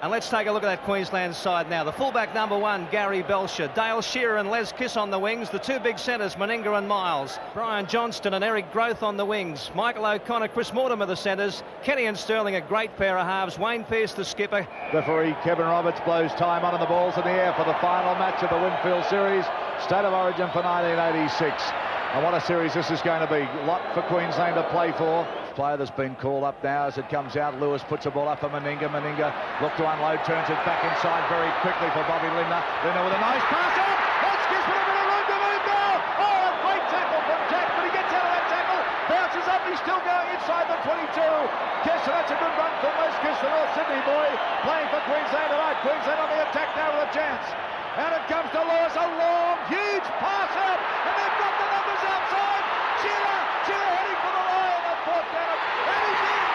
And let's take a look at that Queensland side now. The fullback number 1, Gary Belcher. Dale Shearer and Les Kiss on the wings. The two big centres, Meninga and Miles. Brian Johnston and Eric Growth on the wings. Michael O'Connor, Chris Mortimer the centres. Kenny and Sterling, a great pair of halves. Wayne Pearce, the skipper. Referee Kevin Roberts blows time on and the ball's in the air for the final match of the Winfield Series. State of Origin for 1986. And what a series this is going to be. A lot for Queensland to play for. Player that's been called up now as it comes out. Lewis puts the ball up for Meninga. Meninga look to unload, turns it back inside very quickly for Bobby Lindner. Lindner with a nice pass out. That's Kiss with a bit of room to move now. Oh, a great tackle from Jack, but he gets out of that tackle. Bounces up, he's still going inside the 22. Kiss, and that's a good run from Les Kiss, the North Sydney boy, playing for Queensland tonight. Queensland on the attack now with a chance. And it comes to Lewis, a long, huge pass out, and they've got the numbers outside. Shearer heading for the line, and fourth down, and he's in.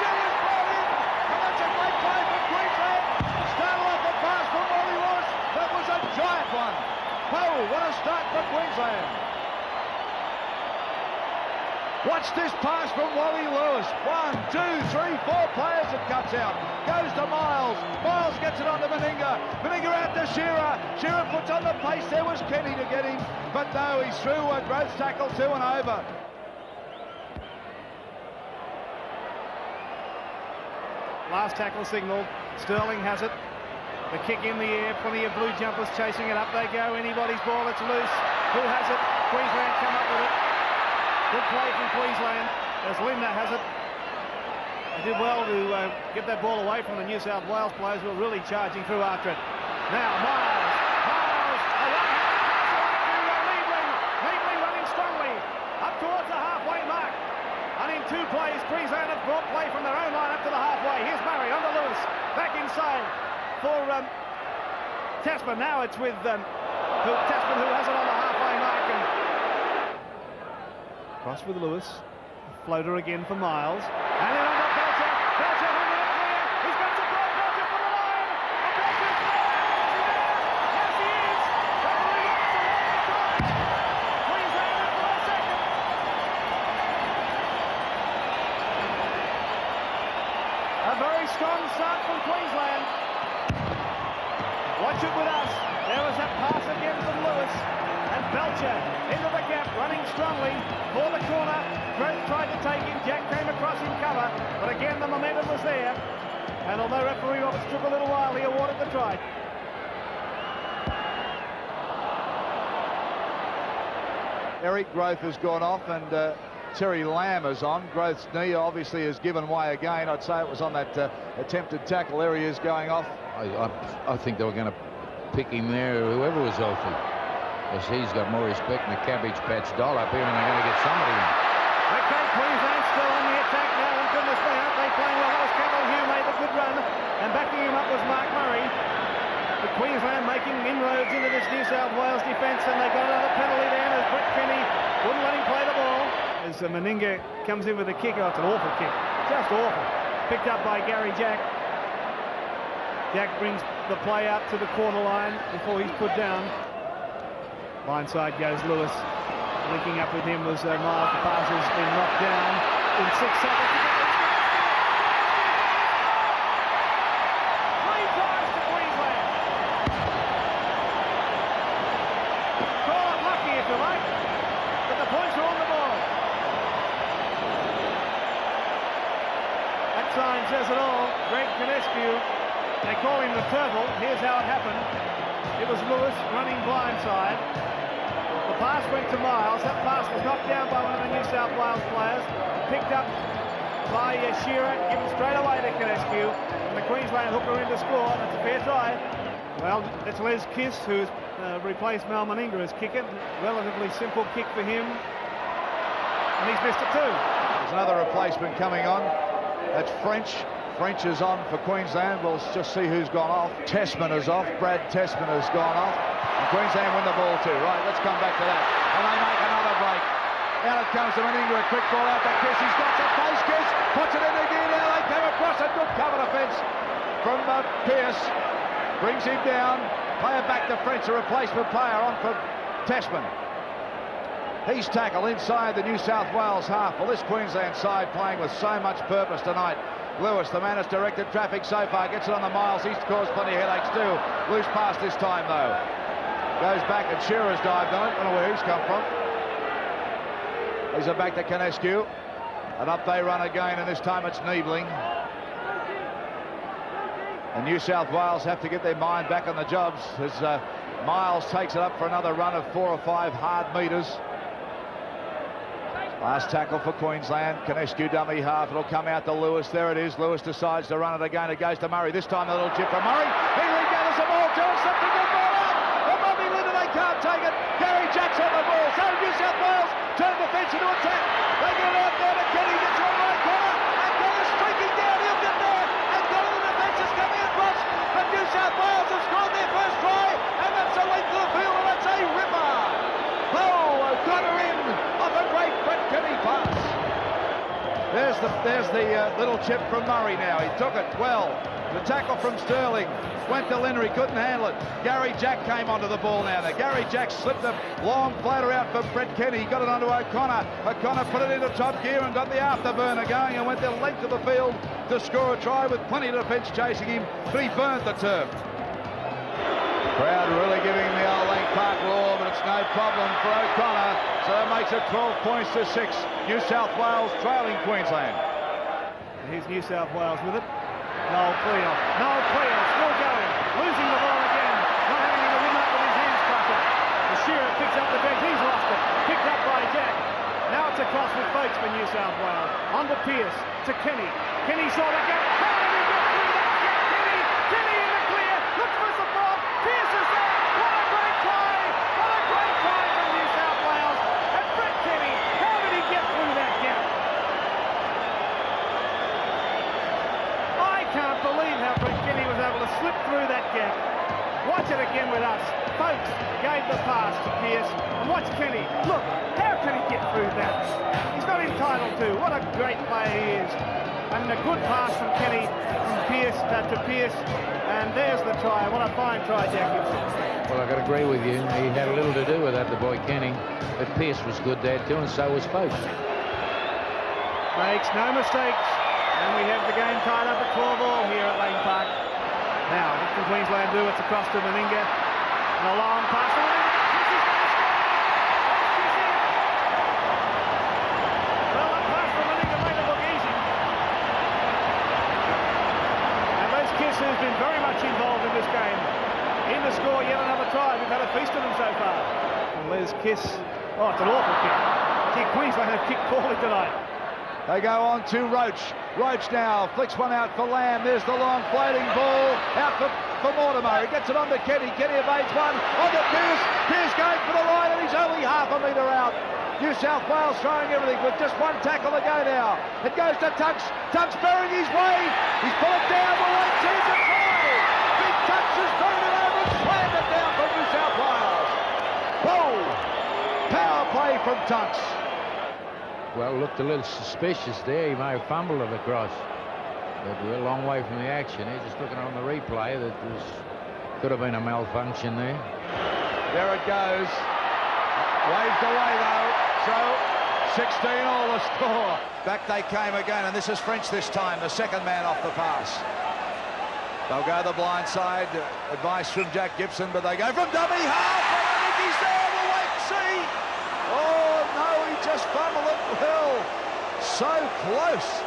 Shearer's brought in, and that's a great play for Queensland. Started off a pass from Wally Lewis, that was a giant one. Oh, what a start for Queensland. Watch this pass from Wally Lewis. 1, 2, 3, 4 players it cuts out. Goes to Miles. Miles gets it on to Meninga. Meninga out to Shearer. Shearer puts on the pace. There was Kenny to get him. But no, he's through a Growth tackle 2 and over. Last tackle signal. Sterling has it. The kick in the air. Plenty of blue jumpers chasing it. Up they go. Anybody's ball. It's loose. Who has it? Queensland come up with it. Good play from Queensland as Lindner has it. They did well to get that ball away from the New South Wales players who are really charging through after it. Now Miles, Leadley running strongly up towards the halfway mark. And in 2 plays, Queensland have brought play from their own line up to the halfway. Here's Murray under Lewis, back inside for Tasman. Now it's with Tasman who has it on the halfway mark. And cross with Lewis, floater again for Miles, and then on Belcher, Belcher who went clear, he's got to throw Belcher for the line, and Belcher's yes he is, Queensland in for a second. A very strong start from Queensland. Watch it with us, there was that pass again from Lewis, and Belcher into the gap, running strongly for the corner. Growth tried to take him. Jack came across in cover, but again the momentum was there. And although referee Roberts took a little while, he awarded the try. Eric Growth has gone off and Terry Lamb is on. Growth's knee obviously has given way again. I'd say it was on that attempted tackle. There he is going off. I think they were going to pick him there, whoever was healthy. As he's got more respect than the Cabbage Patch doll up here, and they're going to get somebody in. Okay, Queensland still on the attack now, and goodness me, aren't they playing well? That was Campbell Hugh made a good run, and backing him up was Mark Murray. But Queensland making inroads into this New South Wales defence, and they got another penalty then as Brett Kenny wouldn't let him play the ball. As Meninga comes in with a kick, oh, it's an awful kick, just awful. Picked up by Gary Jack. Jack brings the play out to the corner line before he's put down. Blindside goes Lewis. Linking up with him was Miles. The pass has been knocked down in 6 seconds. 3 tries to Queensland. Call it lucky if you like, but the points are on the board. That sign says it all. Greg Canescu. They call him the turtle. Here's how it happened. It was Lewis running blindside. The pass went to Miles. That pass was knocked down by one of the New South Wales players. Picked up by Shearer, given straight away to Canescu. And the Queensland hooker in to score. That's a fair try. Well, it's Les Kiss who's replaced Mal Meninga as kicker. Relatively simple kick for him. And he's missed it too. There's another replacement coming on. That's French. French is on for Queensland. We'll just see who's gone off. Tessman is off. Brad Tessman has gone off. And Queensland win the ball too. Right, let's come back to that. And they make another break. Out it comes to Meninga. A quick ball out to Kiss. He's got the face. Kiss puts it in the gear now. They come across a good cover defence from Pearce. Brings him down. Player back to French. A replacement player on for Tessman. He's tackled inside the New South Wales half. Well, this Queensland side playing with so much purpose tonight. Lewis, the man has directed traffic so far, gets it on the miles. He's caused plenty of headaches too. Loose pass this time though. Goes back and Shearer's dived on it. Don't know where he's come from. He's back to Canescu. And up they run again, and this time it's Niebling. And New South Wales have to get their mind back on the jobs as Miles takes it up for another run of 4 or 5 hard metres. Last tackle for Queensland. Canescu dummy half. It'll come out to Lewis. There it is. Lewis decides to run it again. It goes to Murray. This time a little chip from Murray. He regathers the ball. Doing something good ball out. And Bobby Linder, they can't take it. Gary Jack's on the ball. So New South Wales turn the fence into attack. They get it out there to Kenny. Gets on the right corner. And Kenny's streaking down. He'll get there. And Kenny, the defence is coming across. But New South Wales have scored their first try. And that's a length of the field. And that's a ripper. Oh, O'Connor in off a great Brett Kenny pass. There's the little chip from Murray now. He took it well. The tackle from Sterling went to Linder. He couldn't handle it. Gary Jack came onto the ball now. Gary Jack slipped a long flatter out for Brett Kenny. He got it onto O'Connor. O'Connor put it into top gear and got the afterburner going and went the length of the field to score a try with plenty of defence chasing him, but he burned the turf. Crowd really giving the old Lang Park roar, but it's no problem for O'Connor. So that makes it 12 points to 6. New South Wales trailing Queensland. Here's New South Wales with it. Noel Cleo still going, losing the ball again, not having the win up with his hands cluttered. The Shearer picks up the bag, he's lost it, picked up by Jack. Now it's across with Folkes for New South Wales. On to Pearce, to Kenny. Kenny saw the gap. How did he get through that gap? Kenny in the clear, looks for support. Pearce is there. What a great try! What a great try from New South Wales. And Brett Kenny, how did he get through that gap? I can't believe how Brett Kenny was able to slip through that gap. Watch it again with us. Folkes gave the pass to Pearce. And watch Kenny. Look, how can he get through that? He's not entitled to. What a great player he is. And a good pass from Kenny from Pearce to Pearce. And there's the try. What a fine try, Jack Gibson. Well, I've got to agree with you. He had a little to do with that, the boy Kenny. But Pearce was good there too, and so was Folkes. Makes no mistakes. And we have the game tied up at 12-all here at Lang Park. Now, what can Queensland do? It's across to Meninga. And a long pass to Meninga. Well, that pass from Meninga made it look easy. And Les Kiss has been very much involved in this game. In the score, yet another try. We've had a feast of them so far. And Les Kiss, oh, it's an awful kick. Gee, Queensland have kicked poorly tonight. They go on to Roach. Roach now flicks one out for Lamb. There's the long floating ball out for Mortimer. He gets it on to Kenny. Kenny evades one. On to Pearce. Pearce going for the line, and he's only half a metre out. New South Wales throwing everything with just one tackle to go now. It goes to Tunks. Tunks bearing his way. He's put it down. The right sees a try. Big Tunks has thrown it over and slammed it down from New South Wales. Whoa! Power play from Tunks. Well, looked a little suspicious there. He may have fumbled it across. But we're a long way from the action. He's just looking on the replay. Could have been a malfunction there. There it goes. Waved away though. So 16 all the score. Back they came again, and this is French this time, the second man off the pass. They'll go the blind side. Advice from Jack Gibson, but they go from dummy half. And I think he's there. We'll wait and see. Oh no, he just fumbled it well. So close.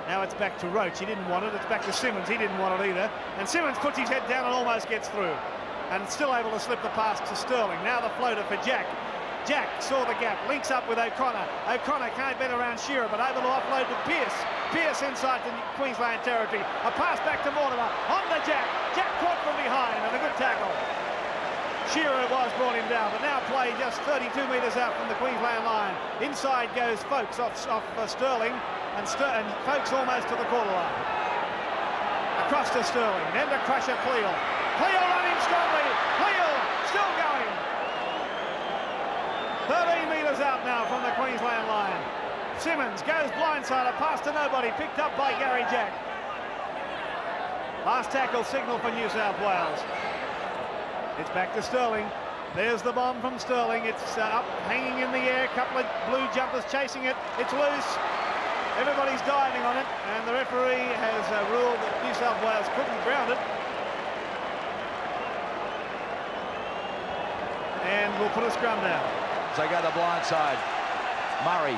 Now it's back to Roach. He didn't want it. It's back to Simmons. He didn't want it either. And Simmons puts his head down and almost gets through. And still able to slip the pass to Sterling. Now the floater for Jack. Jack saw the gap, links up with O'Connor. O'Connor can't bet around Shearer, but able to offload to Pearce. Pearce inside the Queensland territory. A pass back to Mortimer. On to Jack. Jack caught from behind and a good tackle. Shearer was brought him down, but now play just 32 metres out from the Queensland line. Inside goes Folkes off Sterling, and Folkes almost to the quarter line. Across to Sterling, then to Crusher Cleal. Cleal running strongly. Cleal still going. 13 metres out now from the Queensland line. Simmons goes blindside, a pass to nobody, picked up by Gary Jack. Last tackle signal for New South Wales. It's back to Sterling. There's the bomb from Sterling. It's up, hanging in the air. A couple of blue jumpers chasing it. It's loose. Everybody's diving on it, and the referee has ruled that New South Wales couldn't ground it. And we'll put a scrum down. So go the blind side. Murray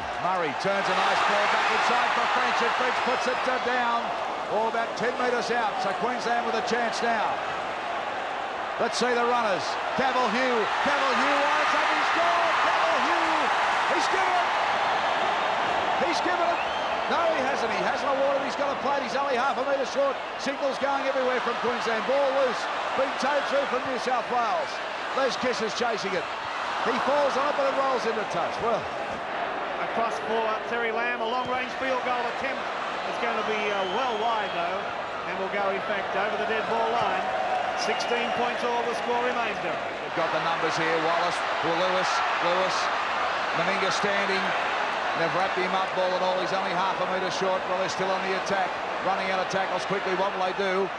turns a nice ball back inside for French, and French puts it down, all about 10 metres out. So Queensland with a chance now. Let's see the runners. Cavill Hugh winds up, he's gone. Cavill Hugh, he's given it. No, he hasn't awarded, he's got a plate, he's only half a metre short. Signals going everywhere from Queensland. Ball loose, being towed through from New South Wales. Les Kiss is chasing it. He falls on it, but it rolls into touch. Well, across for Terry Lamb, a long-range field goal attempt. It's going to be well wide, though, and will go, in fact, over the dead ball line. 16 points all, the score remains, Derek. We've got the numbers here. Wallace, Lewis, Meninga standing. They've wrapped him up, ball and all. He's only half a metre short. Well, they're still on the attack. Running out of tackles quickly. What will they do?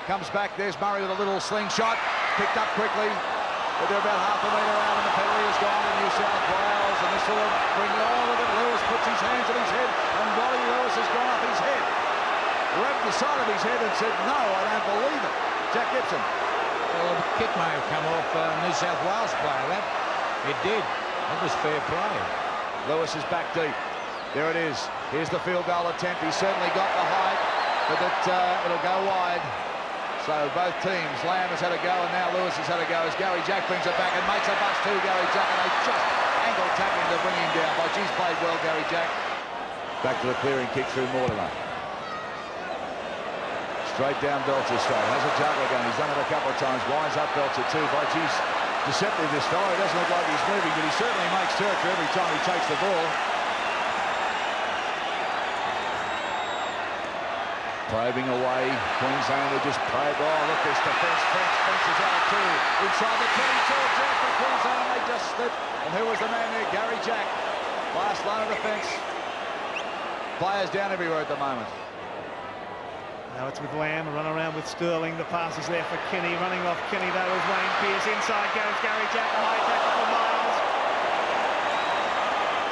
Comes back. There's Murray with a little slingshot. Picked up quickly. But they're about half a metre out, and the penalty has gone to New South Wales. And this will bring all of it. Lewis puts his hands on his head, and Wally Lewis has gone up his head. Rubbed the side of his head and said, "No, I don't believe it." Jack Gibson. Well, the kick may have come off New South Wales player. It did. That was fair play. Lewis is back deep. There it is. Here's the field goal attempt. He's certainly got the height, but it'll go wide. So both teams, Lamb has had a go, and now Lewis has had a go as Gary Jack brings it back and makes a bust too, Gary Jack, and they just ankle tackling to bring him down. But he's played well, Gary Jack. Back to the clearing kick through Mortimer. Straight down Belcher straight. Has a juggle again. He's done it a couple of times. Winds up Belcher too. But he's deceptive this far. He doesn't look like he's moving, but he certainly makes territory every time he takes the ball. Probing away. Queensland will just probe. Oh, look, this defence. French is out too. Inside the 22, Jack for Queensland. They just slipped. And who was the man there? Gary Jack. Last line of defence. Players down everywhere at the moment. Now it's with Lamb, a run around with Sterling. The pass is there for Kenny. Running off Kenny, though, is Wayne Pearce. Inside goes Gary Jack. A high tackle for Miles.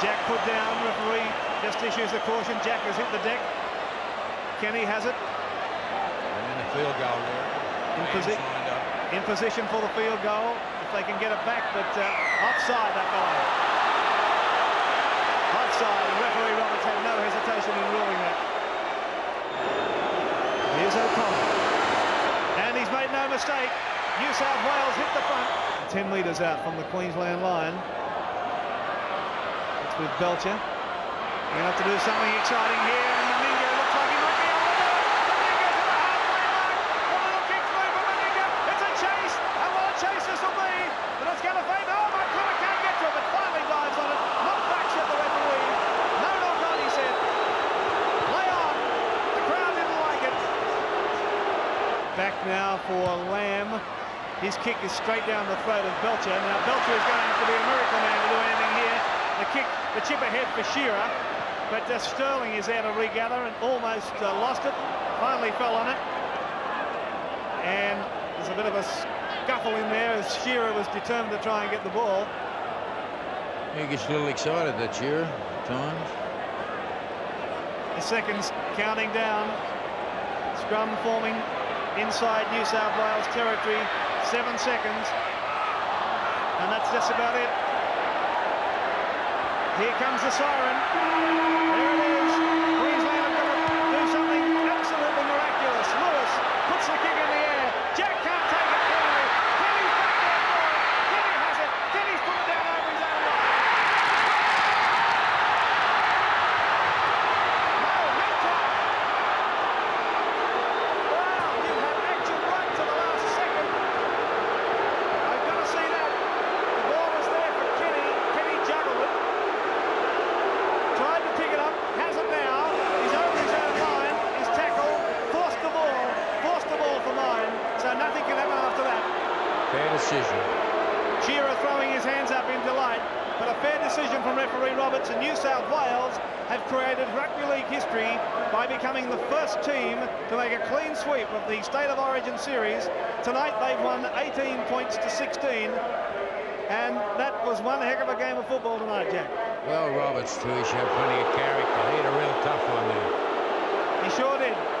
Jack put down. Referee just issues the caution. Jack has hit the deck. Kenny has it. And a field goal there. In position for the field goal, if they can get it back, but offside that guy. Offside, and referee Roberts had no hesitation in ruling that. Here's O'Connor. And he's made no mistake. New South Wales hit the front. 10 metres out from the Queensland line. It's with Belcher. We're going to have to do something exciting here. And Meninga looks like he might be able to do it. Meninga to the halfway mark. A little kick through for Meninga. It's a chase. And what a chase this will be. But it's going to fade. Oh, McCullough can't get to it, but finally dives on it. Not back at the referee. No, not on, he said. Play on. The crowd didn't like it. Back now for Lamb. His kick is straight down the throat of Belcher. Now Belcher is going to have to be a miracle man to do anything here. The chip ahead for Shearer, but Sterling is there to regather and almost lost it. Finally fell on it. And there's a bit of a scuffle in there as Shearer was determined to try and get the ball. He gets a little excited, that Shearer, at times. The seconds counting down. Scrum forming inside New South Wales territory. 7 seconds. And that's just about it. Here comes the siren. There it is. Queensland have got to do something absolutely miraculous. Lewis puts the kick in the air. Jack can't take it clearly. Kenny's back there for it. Kenny has it. Kenny's put it down over his own line. No, head tap. Wow, you have action right to the last second. I've got to see that. The ball was there for Kenny. Kenny juggled it. Tried to pick it up, has it now. He's over his own line. His tackle forced the ball for mine. So nothing can happen after that. Fair decision. Shearer throwing his hands up in delight, but a fair decision from referee Roberts, and New South Wales have created rugby league history by becoming the first team to make a clean sweep of the State of Origin series. Tonight they've won 18 points to 16. And that was one heck of a game of football tonight, Jack. Well, Roberts, too, he showed plenty of character. He had a real tough one there. He sure did.